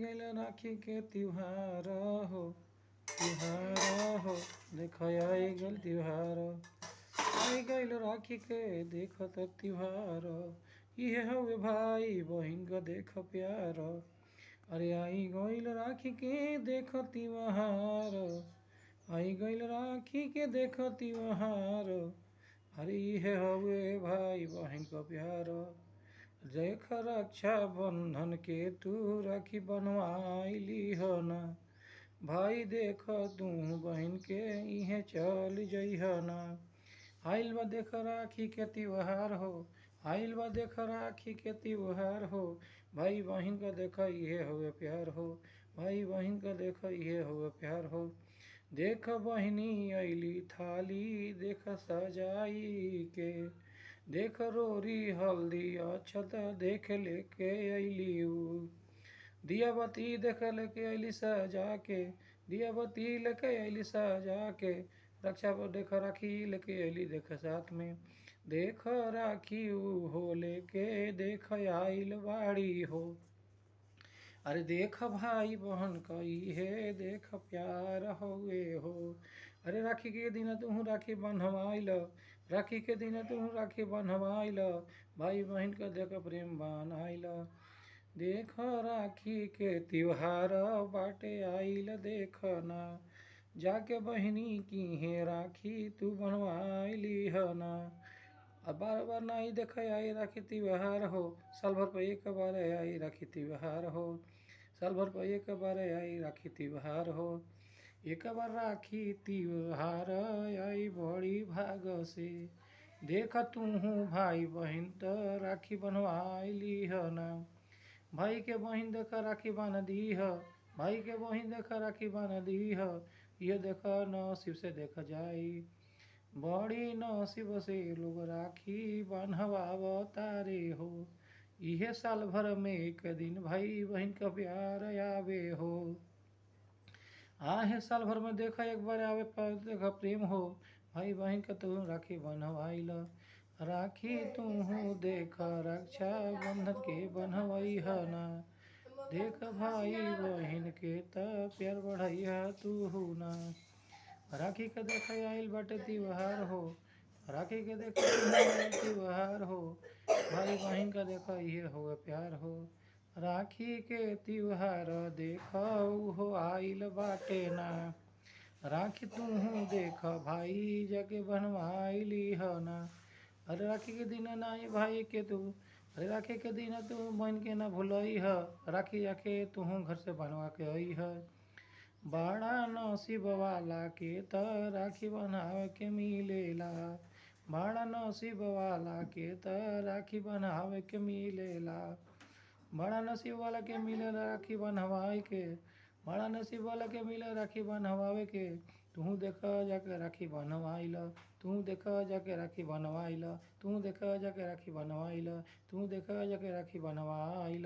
गइल राखी के त्योहार हो, त्योहार हो, देख आई गइल त्योहार, आई गइल राखी के देख त त्योहार। इहे हवे भाई बहिन का देख प्यार, अरे आई गइल राखी के देख त्योहार, आई गइल राखी के देख त्योहार। अरे इहे हवे भाई बहिन का प्यार, देख रक्षा बंधन के तू राखी बनवाइली हो ना। भाई देख तू बहन के इहे चल जइह ना। आइल बा देख राखी के त्योहार हो, आइल बा देख राखी के त्योहार हो। भाई बहन का देख इहे हुए प्यार हो, भाई बहन का देख इहे हुए प्यार हो। देख बहनी अइली थाली देख सजाई के, देख रोरी हल्दी अक्षत देख लेके अइली उ। दिया बत्ती देख लेके अइली सजा के, दिया बत्ती लेके अइली सजा के। रक्षा पर देख राखी लेके अइली देख साथ में, देख राखी उ हो लेके देख आइल बाड़ी हो। अरे देख भाई बहन का इहे देख प्यार हवे हो। अरे राखी के दिन तू राखी बंधवाइल, राखी के दिन तू राखी बंधवाइल, भाई बहन का देख प्रेम बनाइल। देख राखी के त्योहार बाटे आइल देख ना, जाके बहनी की है राखी तू बनवाइली है ना। अब बार बार नहीं देख आई राखी त्योहार हो, साल भर पर एक बार आई राखी त्योहार हो, साल भर पर एक बार आई राखी त्योहार हो। एक बार राखी त्योहार आई बड़ी भाग से, देख तू भाई बहन तो राखी बनवाइली है ना। भाई के बहन देख राखी बांध दी है, भाई के बहन देख राखी बांध दी है। ये देख नसीब से देख जाई, बड़ी नसीब से लोग राखी बांधवावतारे हो। इहे साल भर में एक दिन भाई बहन का प्यार आवे हो। आहे साल भर में देखा एक बार आवे पर देखा प्रेम हो। भाई बहन का तू राखी बनवाइल, राखी तू देख रक्षा बंधन के बनवई है ना। देख भाई बहन के त प्यार बढ़ैया तू ना। राखी के देख आइल बाटे त्योहार हो, राखी के देख त्योहार हो। भाई बहन का देख ये हो प्यार हो। राखी के त्योहार देख हो आइल बाटे ना। राखी तू देख भाई जाके बनवाइली है ना। अरे राखी के दिन नाई भाई के तू, अरे राखी के दिन तू बहन के ना भूलई है, राखी जाके तू घर से बनवा के आई है। बड़ा नसीब वाला के त राखी बनावे के मिलेला, बड़ा नसीब वाला के त राखी बनावे के मिलेला। बड़ा नसीब वाला के मिले राखी बनवाए के, बड़ा नसीब वाला के मिले राखी बनवावे के। तू देख जाके राखी बनवाइल, तू देख जाके राखी बनवाइल, तू देख जाके राखी बनवाइल, तू देख जाके राखी बनवाइल।